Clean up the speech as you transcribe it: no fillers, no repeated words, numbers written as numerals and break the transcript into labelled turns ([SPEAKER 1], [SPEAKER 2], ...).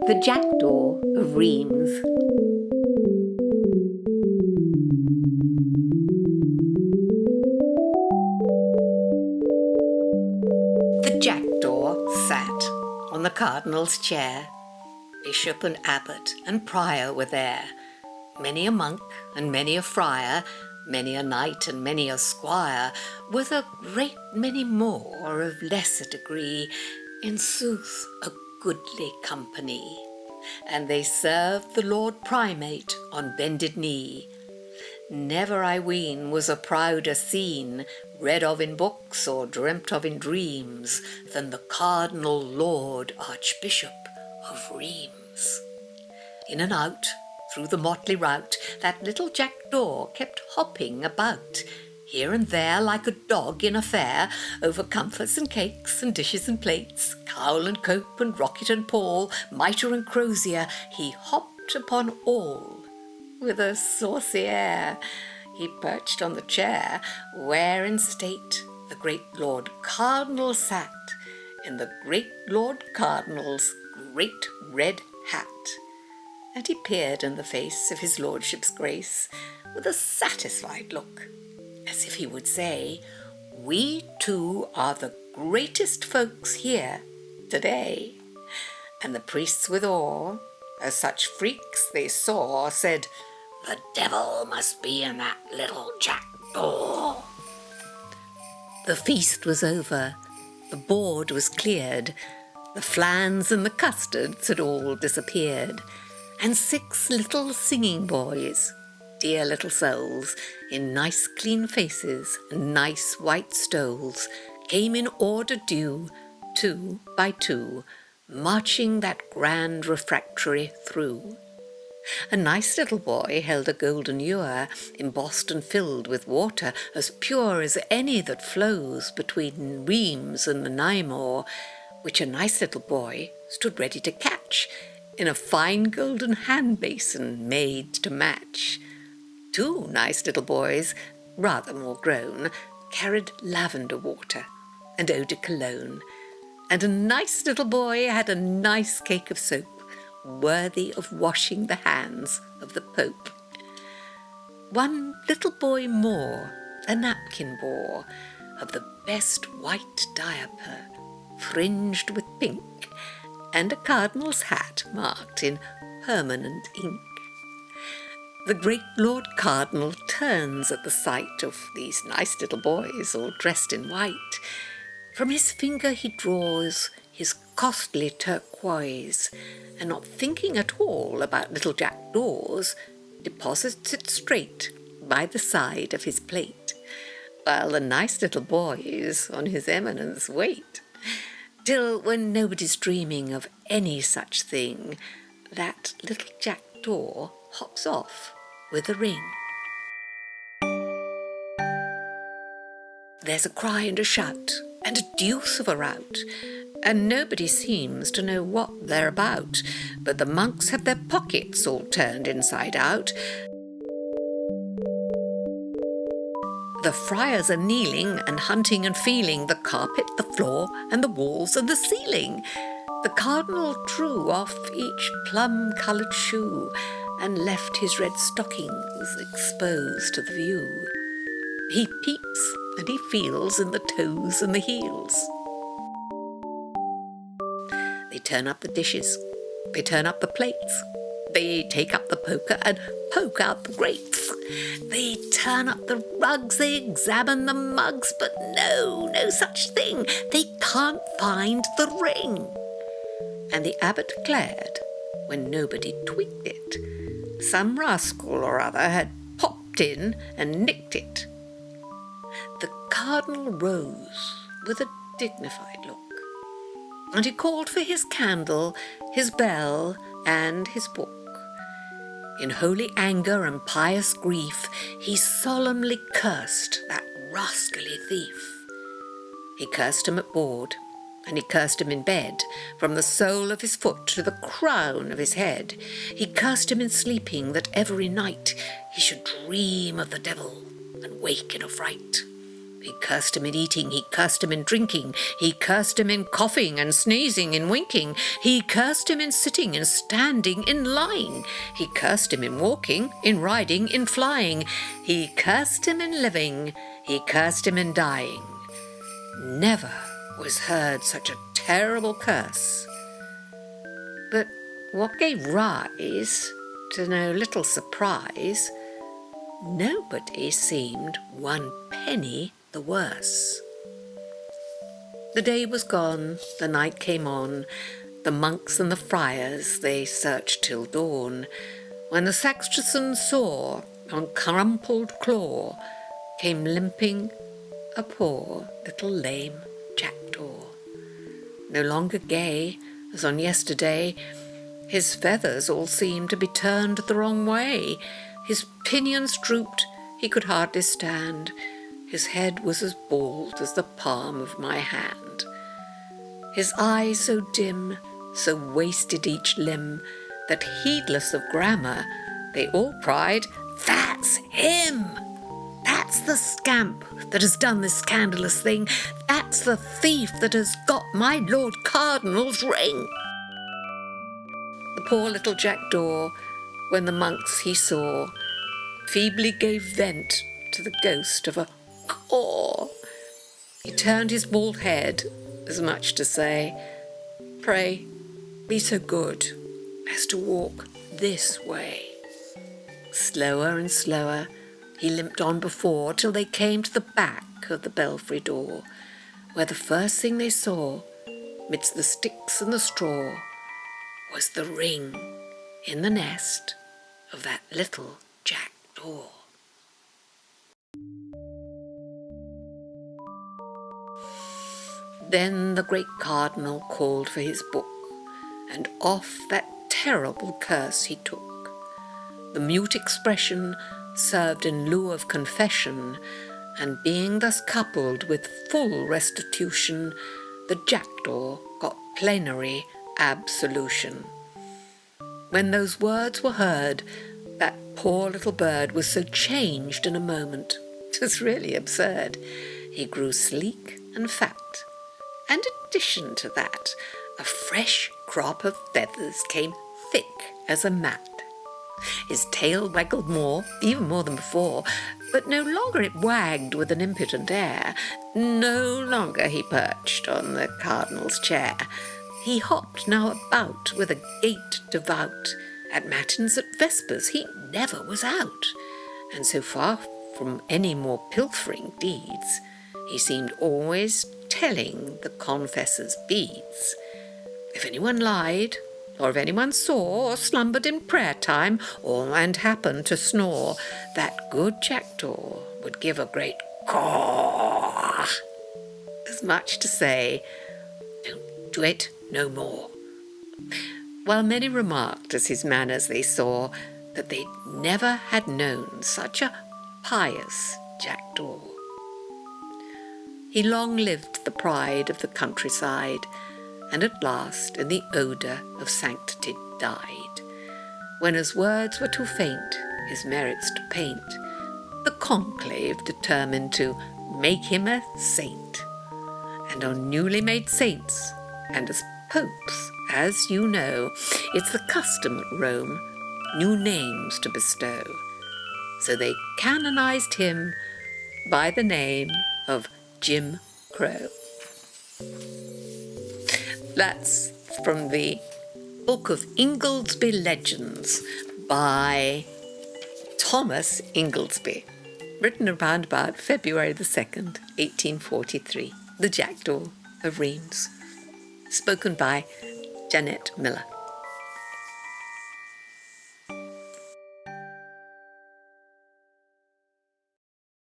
[SPEAKER 1] The Jackdaw of Rheims. The jackdaw sat on the cardinal's chair. Bishop and abbot and prior were there, many a monk and many a friar, many a knight and many a squire, with a great many more of lesser degree, in sooth a goodly company. And they served the Lord Primate on bended knee. Never, I ween, was a prouder scene, read of in books or dreamt of in dreams, than the Cardinal Lord Archbishop of Rheims. In and out, through the motley rout, that little jackdaw kept hopping about, here and there like a dog in a fair, over comforts and cakes and dishes and plates, cowl and cope and rocket and pall, mitre and crozier, he hopped upon all. With a saucy air, he perched on the chair, where in state the great Lord Cardinal sat, in the great Lord Cardinal's great red hat. And he peered in the face of his lordship's grace with a satisfied look, as if he would say, "We two are the greatest folks here today." And the priests with awe, as such freaks they saw, said, "The devil must be in that little jackdaw." The feast was over, the board was cleared, the flans and the custards had all disappeared, and 6 little singing boys, dear little souls, in nice clean faces and nice white stoles, came in order due, 2 by 2, marching that grand refractory through. A nice little boy held a golden ewer, embossed and filled with water as pure as any that flows between Rheims and the Manor, which a nice little boy stood ready to catch in a fine golden hand basin made to match. 2 nice little boys, rather more grown, carried lavender water and eau de cologne, and a nice little boy had a nice cake of soap, worthy of washing the hands of the Pope. 1 little boy more a napkin bore, of the best white diaper, fringed with pink, and a cardinal's hat marked in permanent ink. The great Lord Cardinal turns at the sight of these nice little boys all dressed in white. From his finger he draws his costly turquoise, and not thinking at all about little jackdaws, deposits it straight by the side of his plate, while the nice little boys on his eminence wait, till when nobody's dreaming of any such thing, that little jackdaw hops off with a ring. There's a cry and a shout, and a deuce of a rout, and nobody seems to know what they're about, but the monks have their pockets all turned inside out. The friars are kneeling and hunting and feeling the carpet, the floor, and the walls and the ceiling. The cardinal drew off each plum-coloured shoe, and left his red stockings exposed to the view. He peeps and he feels in the toes and the heels. They turn up the dishes, they turn up the plates, they take up the poker and poke out the grates. They turn up the rugs, they examine the mugs, but no such thing. They can't find the ring. And the abbot declared, when nobody twigged it, some rascal or other had popped in and nicked it. The cardinal rose with a dignified look, and he called for his candle, his bell, and his book. In holy anger and pious grief, he solemnly cursed that rascally thief. He cursed him at board, and he cursed him in bed, from the sole of his foot to the crown of his head. He cursed him in sleeping, that every night he should dream of the devil and wake in a fright, He cursed him in eating, he cursed him in drinking, he cursed him in coughing and sneezing and winking, he cursed him in sitting and standing, in lying, he cursed him in walking, in riding, in flying, he cursed him in living, he cursed him in dying. Never was heard such a terrible curse. But what gave rise to no little surprise, nobody seemed one penny the worse. The day was gone, the night came on, the monks and the friars, they searched till dawn, when the sacristan saw, on crumpled claw, came limping a poor little lame jackdaw. No longer gay, as on yesterday, his feathers all seemed to be turned the wrong way, his pinions drooped, he could hardly stand, his head was as bald as the palm of my hand. His eyes so dim, so wasted each limb, that heedless of grammar, they all cried, "That's him! That's the scamp that has done this scandalous thing! That's the thief that has got my Lord Cardinal's ring!" The poor little jackdaw, when the monks he saw, feebly gave vent to the ghost of a caw. He turned his bald head, as much to say, "Pray, be so good as to walk this way." Slower and slower he limped on before, till they came to the back of the belfry door, where the first thing they saw, midst the sticks and the straw, was the ring in the nest of that little jackdaw. Then the great cardinal called for his book, and off that terrible curse he took. The mute expression served in lieu of confession, and being thus coupled with full restitution, the jackdaw got plenary absolution. When those words were heard, that poor little bird was so changed in a moment, 'twas really absurd. He grew sleek and fat, and in addition to that, a fresh crop of feathers came thick as a mat. His tail waggled more, even more than before, but no longer it wagged with an impudent air. No longer he perched on the cardinal's chair. He hopped now about with a gait devout. At matins, at vespers, he never was out, and so far from any more pilfering deeds, he seemed always telling the confessor's beads. If anyone lied, or if anyone saw or slumbered in prayer time, and happened to snore, that good jackdaw would give a great caw, as much to say, "Don't do it no more." While many remarked as his manners they saw, that they never had known such a pious jackdaw. He long lived the pride of the countryside, and at last in the odour of sanctity died. When as words were too faint his merits to paint, the conclave determined to make him a saint. And on newly made saints, and as popes, as you know, it's the custom at Rome new names to bestow. So they canonized him by the name of Jim Crow. That's from the book of Ingoldsby Legends by Thomas Ingoldsby, written around about February the 2nd, 1843, the Jackdaw of Rheims, spoken by Janette Miller.